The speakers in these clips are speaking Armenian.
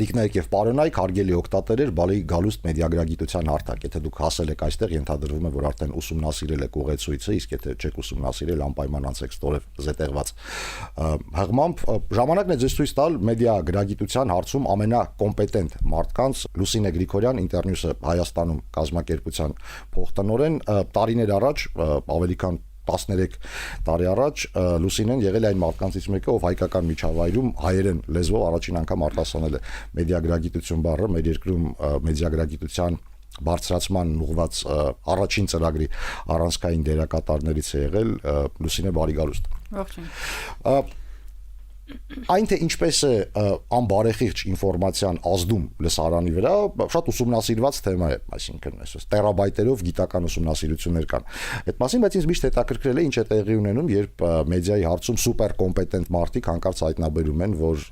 Տիկնայք եւ պարոնայք, հարգելի օգտատերեր, բարի գալուստ մեդիագրագիտության հարթակ։ Եթե դուք հասել եք այստեղ, ենթադրվում է, որ արդեն ուսումնասիրել եք ուղեցույցը, իսկ եթե չեք ուսումնասիրել, անպայման անցեք ստորև զետեղված հղմամբ։ Ժամանակն է ձեզ ցույց տալ մեդիագրագիտության հարցում ամենակոմպետենտ մարդկանց Լուսինե Գրիգորյան, Ինտերնյուս-ը Հայաստանում կազմակերպության փոխտնօրեն, տարիներ առաջ, ավելի քան 13 տարի առաջ Լուսինեն եղել է այն մարդկանցից մեկը, ով հայկական միջավայրում հայերեն լեզվով առաջին անգամ արտասանել է մեդիագրագիտություն բառը, մեր երկրում մեդիագրագիտության բարձրացման ուղղված առաջին ծրագրի առանցքային դերակատարներից է եղել Լուսինե, բարի գալուստ։ Ողջույն։ Այն թե ինչպես է անբարեխիղճ ինֆորմացիան ազդում լսարանի վրա, շատ ուսումնասիրված թեմա է, այսինքն այսպես տերաբայտերով գիտական ուսումնասիրություններ կան։ Այդ մասին, բայց ինձ միշտ հետաքրքրել է ինչ է տեղի ունենում, երբ մեդիայի հարցում սուպեր կոմպետենտ մարդիկ հանկարծ հայտնաբերում են, որ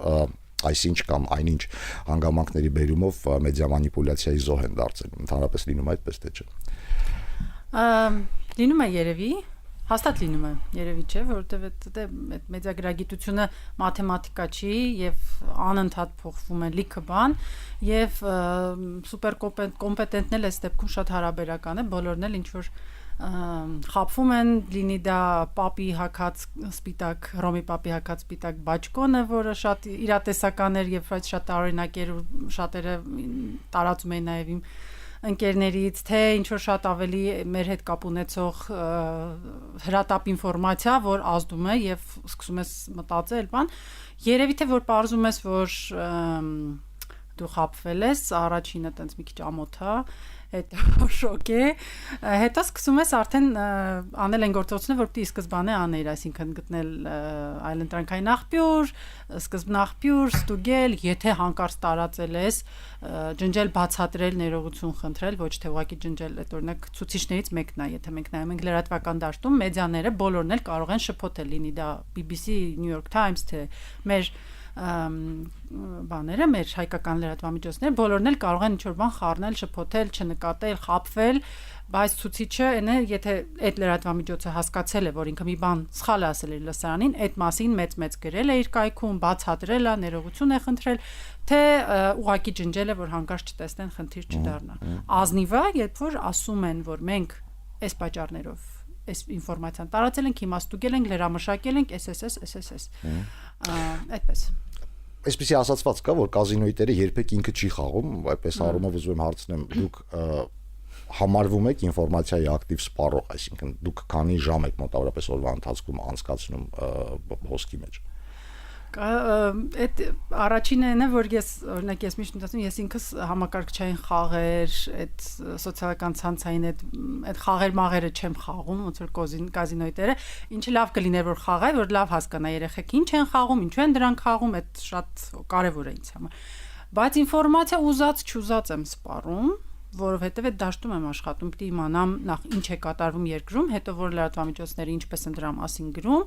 այսինչ կամ այնինչ հանգամանքների բերումով մեդիա մանիպուլյացիայի զոհ են դարձել։ Ընդհանրապես լինում է այդպես թե չէ։ Լինում է երևի Հաստատ լինում է, երևի չէ, որովհետև այդ մեդիագրագիտությունը մաթեմատիկա չի եւ անընդհատ փոխվում է լիքը բան եւ սուպեր կոմպետենտն էլ այս դեպքում շատ հարաբերական է, բոլորն էլ ինչ որ խապվում են, լինի դա պապի հակած սպիտակ, Հռոմի պապի հակած սպիտակ բաճկոնը, որը շատ իրատեսական էր եւ շատ տարօրինակ էր ու շատերը տարածում էին նաեւ իմ ընկերներից, թե ինչ որ շատ ավելի մեր հետ կապ ունեցող հրատապ ինֆորմացիա, որ ազդում է եւ սկսում ես մտածել, բան, երևի թե որ պարզում ես, որ դու խապվել ես, առաջինը տենց մի քիչ ամոթ է, հետո շոկ է, հետո սկսում ես արդեն անել են գործողությունները, որպեսզի սկզբանե անել, այսինքն գտնել այլընտրանքային աղբյուր, սկզբն աղբյուր, ստուգել, եթե հանկարծ տարածել ես, ջնջել, բացատրել, ներողություն խնդրել, ոչ թե ուղղակի ջնջել, այդ օրինակ ցուցիչներից մեկն է, եթե մենք նայում ենք լրատվական դաշտում, մեդիաները բոլորն էլ կարող են շփոթել, լինի դա BBC, New York Times, թե մեր բաները, մեր հայկական լրատվամիջոցները, բոլորն էլ կարող են ինչ-որ բան խառնել, շփոթել, չնկատել, խաբվել, բայց ցուցիչը այնը, եթե այդ լրատվամիջոցը հասկացել է, որ ինքը մի բան սխալ է ասել իր լսարանին, այդ մասին մեծ գրել է իր կայքում, բացատրել է, ներողություն է խնդրել, թե ուղղակի ջնջել է, որ հանկարծ չտեսնեն, խնդիր չդառնա։ Ազնիվը, երբ որ ասում են, որ մենք այս պատճառներով այս ինֆորմացիան տարածել ենք, հիմա ստուգել ենք, լրամշակել ենք, SSS, այդպես։ Այսպեսի ասացված կա, որ կազինոյի տերը երբեք ինքը չի խաղում, այդպես առումով ուզում եմ հարցնեմ, դուք համարվում եք ինֆորմացիայի ակտիվ սպառող, այսինքն դուք քանի ժամ եք մոտավորապես օրվա ընթացքում անցկացնում հոսքի մեջ։ Այդ առաջինը այն է, որ օրինակ ես միշտ մտածում, ես ինքս համակարգչային խաղեր, այդ սոցիալական ցանցային այդ խաղեր մաղերը չեմ խաղում, ոնց որ կազինոյի տերը, ինչը լավ կլիներ որ խաղայ, որ լավ հասկանա երեխեք ինչ են խաղում, ինչու են դրանք խաղում, այդ շատ կարևոր է ինձ համար։ Բայց ինֆորմացիա ուզած չուզած եմ սպառում, որովհետև այդ դաշտում եմ աշխատում, պիտի իմանամ նախ ինչ է կատարվում երկրում, հետո որ լրատվամիջոցները ինչպես են դրա մասին գրում,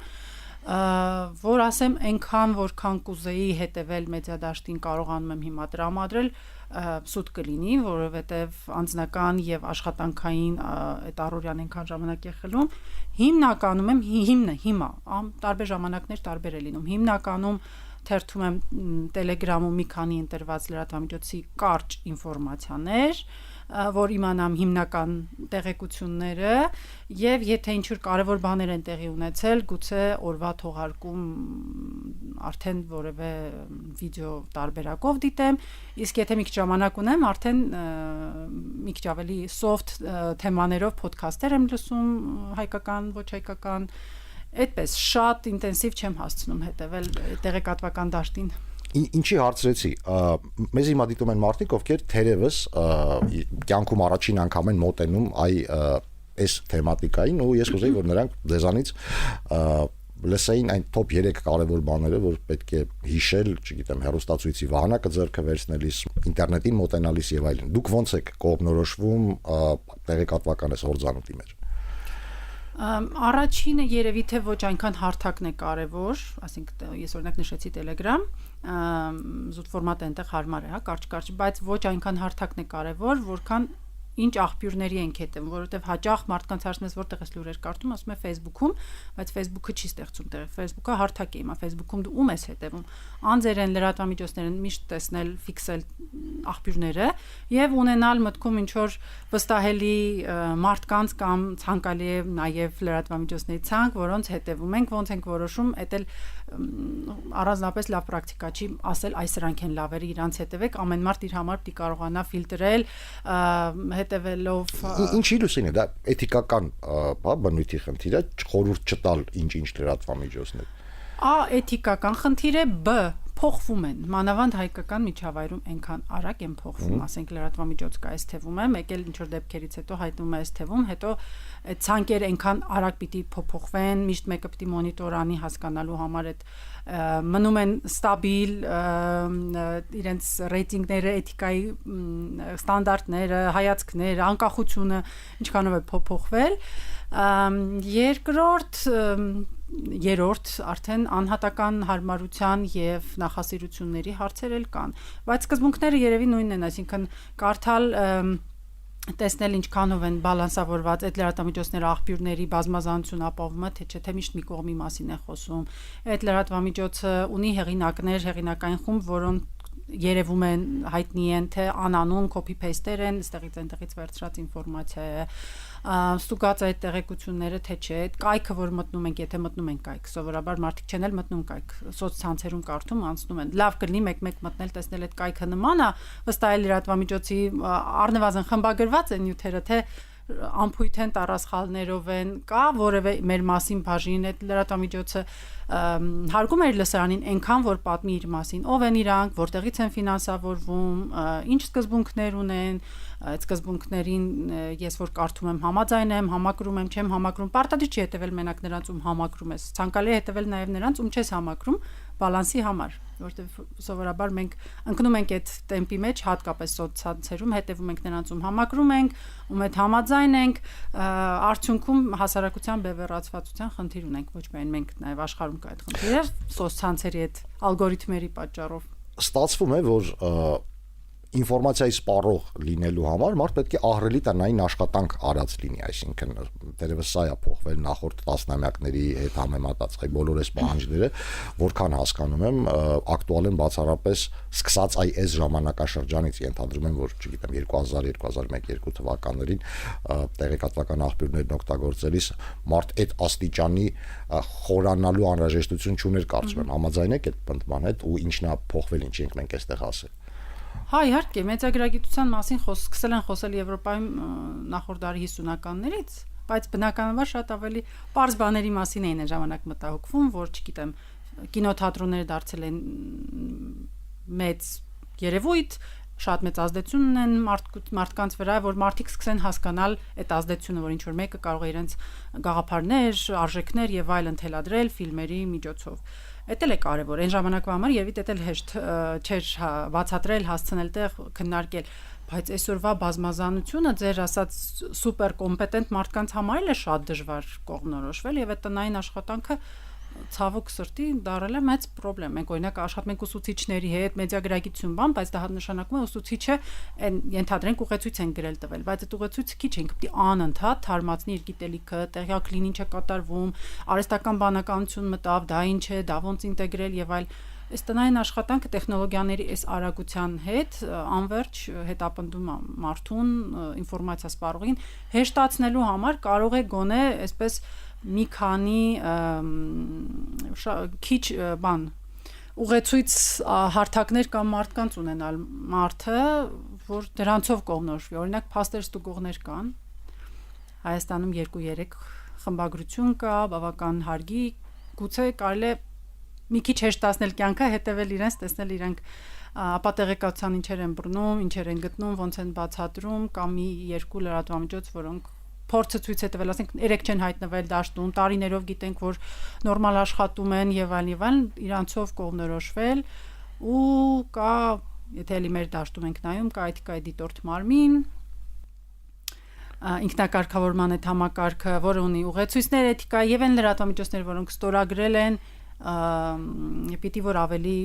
որ ասեմ այնքան որքան կուզեի հետևել մեդիադաշտին կարողանում եմ հիմա տրամադրել սուտ կլինի, որովհետև անձնական եւ աշխատանքային այդ առօրյան այնքան ժամանակ է խլում, հիմնականում եմ հիմա տարբեր ժամանակներ տարբեր է լինում, հիմնականում թերթում եմ Telegram-ում մի քանի ընտրված լրատվամիջոցի կարճ ինֆորմացիաներ, որ իմանամ հիմնական տեղեկությունները եւ եթե ինչ-որ կարեւոր բաներ են տեղի ունեցել, գուցե օրվա թողարկում արդեն որևէ վիդեո տարբերակով դիտեմ, իսկ եթե մի քիչ ժամանակ ունեմ, արդեն մի քիչ ավելի soft թեմաներով ոդքասթեր եմ լսում, հայկական, ոչ հայկական, այդպես շատ ինտենսիվ չեմ հասցնում հետևել տեղեկատվական դաշտին։ Ինչի հարցրեցի, մեզ հիմա դիտում են մարդիկ, ովքեր թերևս կյանքում առաջին անգամ են մոտենում այս թեմատիկային ու ես կուզեի, որ նրանք ձեզանից լսեին այն top 3 կարևոր բաները, որ պետք է հիշել, չգիտեմ, հեռուստացույցի վահանակը ձեռքը վերցնելիս, ինտերնետին մոտենալիս եւ այլն։ Դուք ո՞նց եք կողմնորոշվում տեղեկատվական այս հորձանուտի մեջ։ Առաջինը երևի թե ոչ այնքան հարթակն է կարևոր, ասենք ես օրինակ նշեցի Telegram, զուտ ֆորմատը այնտեղ հարմար է, հա, կարճ, բայց ոչ այնքան հարթակն է կարևոր, որքան ինչ աղբյուրների ենք հետևում, որովհետև հաճախ մարդկանց հարցնես որտեղ ես լուրեր կարդում, ասում է Facebook-ում, բայց Facebook-ը չի ստեղծում տեղը, Facebook-ը հարթակ է, հիմա Facebook-ում դու ում ես հետևում, անձեր են, լրատվամիջոցներ են, միշտ տեսնել, ֆիքսել աղբյուրները եւ ունենալ մտքում ինչ որ վստահելի մարդկանց կամ ցանկալի է նաեւ լրատվամիջոցների ցանկ, որոնց հետևում ենք, ոնց ենք որոշում, դա էլ առանձնապես լավ պրակտիկա չի ասել այս սրանք են լավերը, իրանց հետևեք, ամեն մարդ իր համար պիտի կարողանա ֆիլտրել հետևելով ինչի լուսին է դա էթիկական բնույթի խնդիր է խորհուրդ չտալ ինչ լրատվամիջոցներ էթիկական խնդիր է բ փոխվում են մանավանդ հայկական միջավայրում այնքան արագ են փոխվում ասենք լրատվամիջոց կա այս թվում է մեկ էլ ինչ որ դեպքերից հետո հայտնում է այս թվում հետո այդ ցանկերը այնքան արագ պիտի փոփոխվեն միշտ մեկը պիտի մոնիտոր անի հասկանալու համար այդ մնում են ստաբիլ իրենց ռեյտինգները էթիկայի ստանդարտները հայացքները անկախությունը ինչքանով է փոփոխվել երրորդ արդեն անհատական հարմարության եւ նախասիրությունների հարցեր էլ կան բայց սկզբունքները երևի նույնն են այսինքն կարդալ տեսնել ինչքանով են բալանսավորված այդ լրատվամիջոցների աղբյուրների բազմազանություն ապահովումը թե չէ թե միշտ մի կողմի մասին է խոսում այդ լրատվամիջոցը ունի հեղինակներ հեղինակային խումբ որոնք երևում են հայտնի են թե անանուն copy paste-եր են այստեղից այնտեղից վերցրած ինֆորմացիա է ստուգած այդ տեղեկությունները թե չէ այդ կայքը որ մտնում ենք եթե մտնում ենք կայք սովորաբար մարդիկ չեն էլ մտնում կայք սոցցանցերում կարդում անցնում են լավ կլինի մեկ-մեկ մտնել տեսնել այդ կայքը նման է վստահել լրատվամիջոցի առնվազն խմբագրված են նյութերը թե ամփույթ են տարասխալներով են կա որևէ մեր մասին բաժին այդ լրատվամիջոցը հարգում էր լսարանին այնքան որ պատմի իր մասին ով են իրանք որտեղից են ֆինանսավորվում ինչ սկզբունքներ ունեն այդ սկզբունքներին ես որ կարդում եմ համաձայն եմ համակրում եմ չեմ համակրում պարտադիր չի հետևել մենակ նրանց ում համակրում ես ցանկալի է հետևել նաև նրանց ում չես համակրում բալանսի համար որտեղ սովորաբար մենք ընկնում ենք այդ տեմպի մեջ հատկապես սոցցանցերում հետևում ենք նրանց ում համակրում ենք ում հետ համաձայն ենք արդյունքում հասարակության բևեռացվածության խնդիր ունենք ոչ միայն մենք նաև աշխարհում կա այդ խնդիրը սոցցանցերի այդ ալգորիթմերի պատճառով ստացվում է որ ինֆորմացիայի սպառող լինելու համար մարդ պետք է ահռելի տնային աշխատանք արած լինի, այսինքն դերևս սա է փոխվել նախորդ տասնամյակների հետ համեմատած, այ բոլոր այս պահանջները, որքան հասկանում եմ, ակտուալ են բացառապես սկսած այս ժամանակաշրջանից ենթադրում եմ, որ չգիտեմ 2000-2001-2 թվականներին տեղեկատվական աղբյուրներն օգտագործելիս մարդ այդ աստիճանի խորանալու անհրաժեշտություն չուներ կարծում եմ, համաձայն եք այդ պնդման հետ ու ինչն է փոխվել, ինչ ենք մենք այստեղ ասել Հա, իհարկե, մեծագրագիտության մասին սկսել են խոսել Եվրոպայում նախորդ դարի 50-ականներից, բայց բնականաբար շատ ավելի պարզ բաների մասին էին այն ժամանակ մտահոգվում, որ չգիտեմ, կինոթատրոնները դարձել են մեծ երևույթ, շատ մեծ ազդեցություն ունեն մարդկանց վրա, որ մարդիկ սկսեն հասկանալ այդ ազդեցությունը, որ ինչ որ մեկը կարող է իրենց գաղափարներ, արժեքներ եւ այլն թելադրել ֆիլմերի միջոցով։ Դա էլ է կարևոր, այն ժամանակվա համար եւ դա էլ հեշտ չէր բացատրել, հասցնել տեղ քննարկել, բայց այսօրվա բազմազանությունը ձեր ասած սուպեր կոմպետենտ մարդկանց համար էլ է շատ դժվար կողմնորոշվել եւ այդ տնային աշխատանքը ցավոք սրտի դարել է մեծ խնդրեմ։ Մենք օրինակ աշխատում ենք ուսուցիչների հետ, մեդիագրագիտություն բան, բայց դա նշանակում է ուսուցիչը ենթադրենք ուղեցույց են գրել տվել, բայց այդ ուղեցույցը քիչ ենք պիտի անընդհատ թարմացնի իր գիտելիքը, տեղյակ լինի ինչ է կատարվում, արհեստական բանականություն մտավ, դա ինչ է, դա ոնց ինտեգրել եւ այլ Այս տնային աշխատանքը տեխնոլոգիաների այս արագության հետ անverջ հետապնդում մարդուն ինֆորմացիա սպառողին հեշտացնելու համար կարող է գոնե այսպես մի քանի քիչ բան ուղեցույց հարթակներ կամ մարդկանց ունենալ մարդը որ դրանցով կողնորոշվի օրինակ փաստեր ստուգողներ կան Հայաստանում 2-3 խմբագրություն կա բավական հարգի գուցե կարելի է մի քիչ հեշտացնել կյանքը, հետևել իրենց, տեսնել իրենք ապա տեղեկատվության ինչեր են բռնում, ինչեր են գտնում, ոնց են բացատրում, կամ մի երկու լրատվամիջոց, որոնք փորձը ցույց է տվել, ասենք 3 չեն հայտնվել դաշտում, տարիներով գիտենք, որ նորմալ աշխատում են եւ այլն, իրանցով կողմնորոշվել ու կա, եթե էլի մեր դաշտում ենք նայում, կա էթիկայի դիտորդ մարմին ինքնակարգավորման այդ համակարգը, որը ունի ուղեցույցներ էթիկայի եւ այն լրատվամիջոցներ, որոնք ստորագրել են պիտի որ ավելի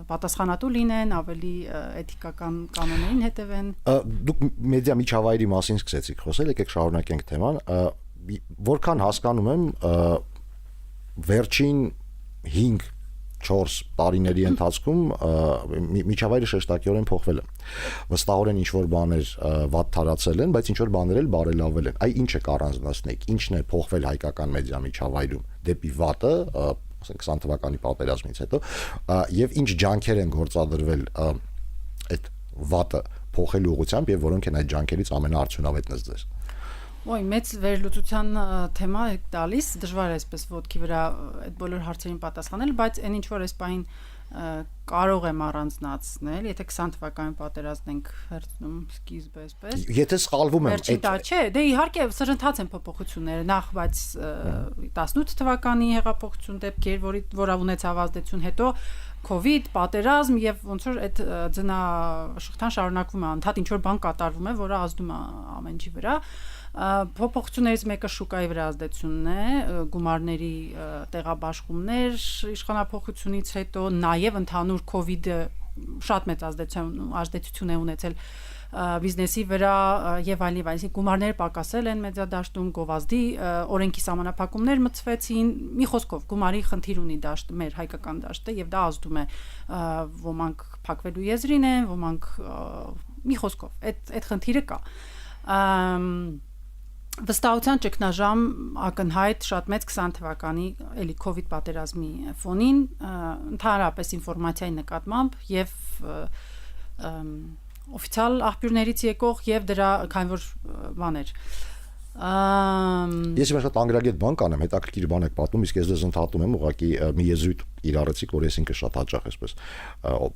պատասխանատու լինեն, ավելի էթիկական կանոններին հետևեն։ Դուք մեդիա միջավայրի մասին սկսեցիք խոսել, եկեք շարունակենք թեման, որքան հասկանում եմ, վերջին 5-4 տարիների ընթացքում միջավայրը շեշտակիորեն փոխվել է։ Վստահորեն ինչ-որ բաներ վատ թարացել են, բայց ինչ-որ բաներ էլ բարելավել են։ Այ ինչը կառանձնացնեք, ինչն է փոխվել հայկական մեդիա միջավայրում դեպի վատը, 20 թվականի պատերազմից հետո, եւ ինչ ջանքեր են գործադրվել այդ վատը փոխելու ուղղությամբ եւ որոնք են այդ ջանքերից ամենաարդյունավետն ըստ ձեզ։ Ոյ մեծ վերլուծության թեմա է տալիս, դժվար է այսպես ոտքի վրա այդ բոլոր հարցերին պատասխանել, բայց այն ինչ որ այս պահին կարող եմ առանձնացնել, եթե 20 թվականի պատերազմն ենք վերցնում սկիզբը այսպես։ Եթե սխալվում եմ, չէ, դե իհարկե սրընթաց են փոփոխությունները, նախ բայց 18 թվականի հեղափոխություն դեպքեր, որը ունեցավ ազդեցություն, հետո COVID, պատերազմ եւ ոնց որ այդ ձնաշղթան շարունակվում է, անդադ ինչ որ բան կատարվում է, որը ազդում է ամեն ինչի վրա։ Փոփոխություններից մեկը շուկայի վրա ազդեցությունն է, գումարների տեղաբաշխումներ իշխանափոխությունից հետո, նաև ընդհանուր COVID-ը շատ մեծ ազդեցություն է ունեցել բիզնեսի վրա եւ այլն, այսինքն գումարները պակասել են մեծադաշտում, գովազդի օրենքի սահմանափակումներ մտցվեցին, մի խոսքով գումարի խնդիր ունի դաշտը, մեր հայկական դաշտը եւ դա ազդում է, ոմանք փակվելու եզրին են, ոմանք մի խոսքով այդ խնդիրը կա։ Վստահության ճգնաժամ ակնհայտ շատ մեծ 20 թվականի էլի COVID պատերազմի ֆոնին, ընդհանրապես ինֆորմացիայի նկատմամբ եւ օֆիցիալ աղբյուրներից եկող եւ դրա քանի որ բաներ Ես իմ շատ անգրագետ բան կանեմ, հետաքրքիր բան եք պատմում, իսկ ես դες ընդհատում եմ ուղղակի մի եզրույթ իրարեցիք, որ ես ինքը շատ հաճախ այսպես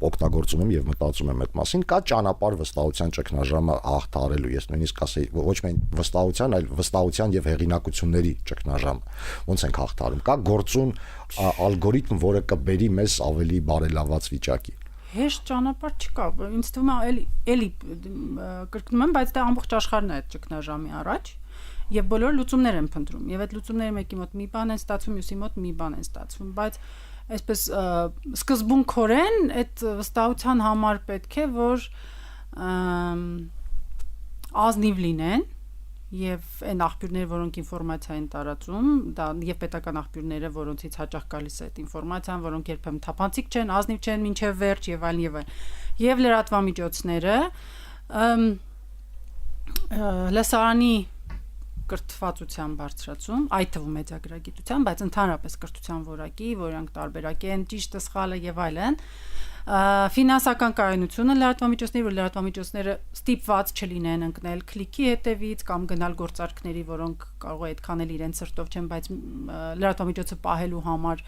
օգտագործում եմ եւ մտածում եմ այդ մասին, կա ճանապարհ վստահության ճգնաժամը հաղթարելու, ես նույնիսկ ասեի, ոչ միայն վստահության, այլ վստահության եւ հեղինակությունների ճգնաժամ։ Ոնց ենք հաղթարում։ Կա գործուն ալգորիթմ, որը կբերի մեզ ավելի բարելաված վիճակի։ Հեշտ ճանապարհ չկա, ինձ թվում է էլի կրկնում եմ, բայց դա ամբողջ աշխարհն է այդ ճգնաժամի առաջ։ Եվ բոլոր լուծումներ են փնտրում, եւ այդ լուծումները մեկի մոտ մի բան են ստացվում, մյուսի մոտ մի բան են ստացվում, բայց այսպես սկզբունքորեն այդ վստահության համար պետք է որ ազնիվ լինեն եւ այն աղբյուրները, որոնք ինֆորմացիա են տարածում, դա եւ պետական աղբյուրները, որոնցից հաճախ գալիս է այդ ինֆորմացիան, որոնք երբեմն թափանցիկ չեն, ազնիվ չեն մինչեւ վերջ եւ այլն եւ այլն։ Եվ լրատվամիջոցները լսարանի կրթվածության բարձրացում, այդ թվում մեդիագրագիտության, բայց ընդհանրապես կրթության որակի, որոնք տարբերակ են, ճիշտը, սխալը եւ այլն, ֆինանսական կայունությունը լրատվամիջոցների, որ լրատվամիջոցները ստիպված չլինեն ընկնել քլիքի հետևից կամ գնալ գործարքների, որոնք կարող է այդքան էլ իրենց սրտով չեն, բայց լրատվամիջոցը պահելու համար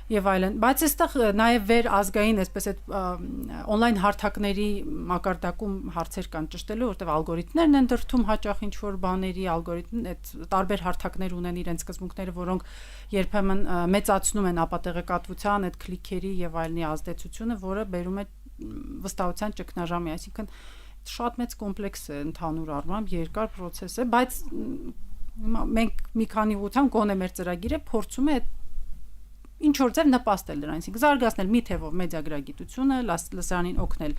եւ այլն, բայց այստեղ նաեւ վեր ազգային այսպես այդ on-line հարթակների մակարդակում հարցեր կան ճշտելու, որտեղ ալգորիթմներն են դրթում հաճախ ինչ որ բաների, ալգորիթմ այդ տարբեր հարթակներ ունեն իրենց սկզբունքները, որոնք երբեմն մեծացնում են ապատեղեկատվության, այդ քլիքերի եւ այլնի ազդեցությունը, որը բերում է վստահության ճգնաժամի, այսինքն շատ մեծ կոմպլեքս է ընդհանուր առմամբ, երկար process է, բայց մենք մի քանի ուղղությամբ գոնե մեր ծրագիրը փորձում է ինչ որ ձև նպաստել դրան, այսինքն զարգացնել մի թևով մեդիագրագիտությունը, լսարանին օգնել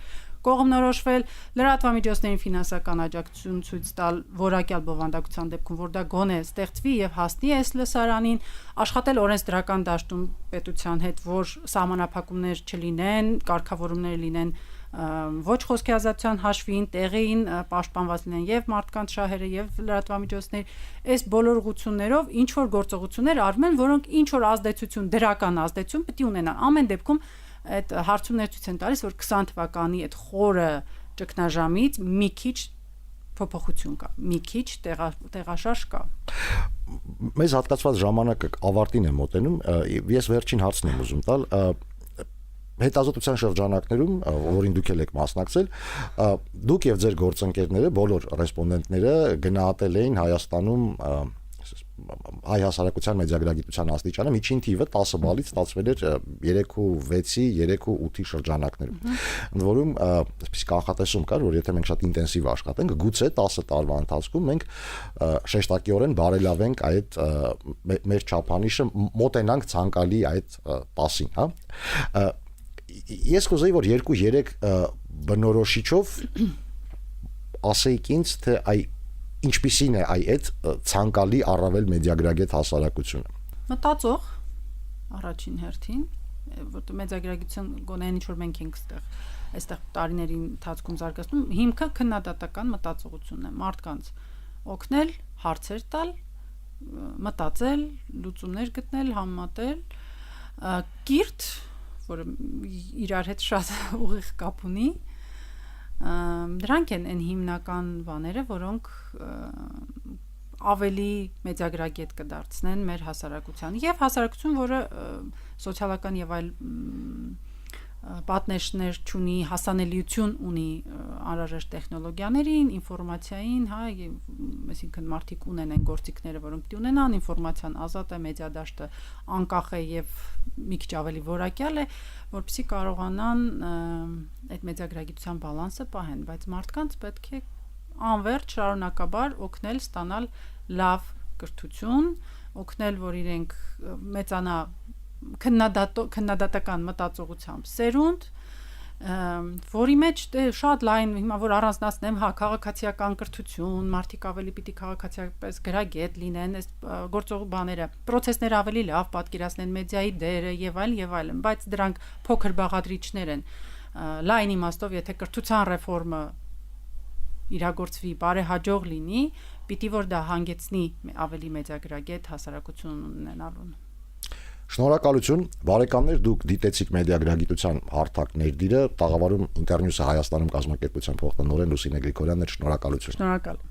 կողմնորոշվել, լրատվամիջոցներին ֆինանսական աջակցություն ցույց տալ որակյալ բովանդակության դեպքում, որ դա գոնե ստեղծվի եւ հասնի այս լսարանին, աշխատել օրենսդրական դաշտում պետության հետ, որ սահմանափակումներ չլինեն, կարգավորումներ լինեն ոչ խոսքի ազատության հաշվին, տեղին պաշտպանված լինեն եւ մարդկանց շահերը եւ լրատվամիջոցներ, այս բոլոր ուղղություններով ինչ որ գործողություններ արվում են, որոնք ինչ որ ազդեցություն, դրական ազդեցություն պետք է ունենան։ Ամեն դեպքում այդ հարցումներ ցույց են տալիս, որ 20 թվականի այդ խորը ճգնաժամից մի քիչ փոփոխություն կա, մի քիչ տեղաշարժ կա։ Մեզ հատկացված ժամանակը ավարտին է մոտենում, ես վերջին հարցն եմ ուզում տալ, հետազոտության շրջանակներում, որին դուք եք մասնակցել, դուք եւ ձեր գործընկերները, բոլոր ռեսպոնդենտները գնահատել էին Հայաստանում հայ հասարակության մեդիագրագիտության աստիճանը միջին թիվը 10 բալից ստացվել էր 3.6-ի, 3.8-ի շրջանակներում։ Ընդ որում, այսպես կանխատեսում կար, որ եթե մենք շատ ինտենսիվ աշխատենք, գուցե 10 տարվա ընթացքում մենք շեշտակիորեն բարելավենք այդ մեր չափանիշը, մոտենանք ցանկալի այդ 10-ին, հա։ Ես կուզեի, որ 2-3 բնորոշիչով ասեիք ինձ, թե ինչպիսին է այդ ցանկալի առավել մեդիագրագետ հասարակությունը։ Մտածող առաջին հերթին, որտեղ մեդիագրագիտության գոնե ինչ որ մենք ենք այստեղ տարիների ընթացքում զարգացնում, հիմքը քննադատական մտածողությունն է, մարդկանց օգնել, հարցեր տալ, մտածել, լուծումներ գտնել, համատել, կիրթ, որը իրար հետ շատ ուղիղ կապ ունի, դրանք են այն հիմնական բաները, որոնք ավելի մեդիագրագետ կդարձնեն մեր հասարակության եւ հասարակություն, որը սոցիալական եւ այլ պատնեշներ ունի, հասանելիություն ունի անհրաժեշտ տեխնոլոգիաներին, ինֆորմացիային, հա, այսինքն մարդիկ ունեն այն գործիքները, որոնք պիտի ունենան, ինֆորմացիան ազատ է, մեդիադաշտը անկախ է եւ մի քիչ ավելի որակյալ է, որպեսզի կարողանան այդ մեդիագրագիտության բալանսը պահեն, բայց մարդկանց պետք է անվերջ շարունակաբար օգնել ստանալ լավ կրթություն, օգնել, որ իրենք մեծանա քննադատական մտածողությամբ սերունդ, որի մեջ շատ լայն հիմա որ առանձնացնեմ, հա, քաղաքացիական կրթություն, մարդիկ ավելի պիտի քաղաքացիապես գրագետ լինեն, այս գործող բաները, process-ները ավելի լավ պատկերացնեն մեդիայի դերը եւ այլն, բայց դրանք փոքր բաղադրիչներ են։ Լայն իմաստով, եթե կրթության ռեֆորմը իրագործվի, բարեհաջող լինի, պիտի որ դա հանգեցնի ավելի մեդիագրագետ հասարակություն ունենալուն։ Շնորհակալություն, բարեկամներ, դուք դիտեցիք մեդիագրագիտության հարթակ ներդիրը, տաղավարում Ինտերնյուս-ը Հայաստանում կազմակերպության փոխտնօրեն Լուսինե Գրիգորյանն էր, շնորհակալություն։ Շնորհակալ։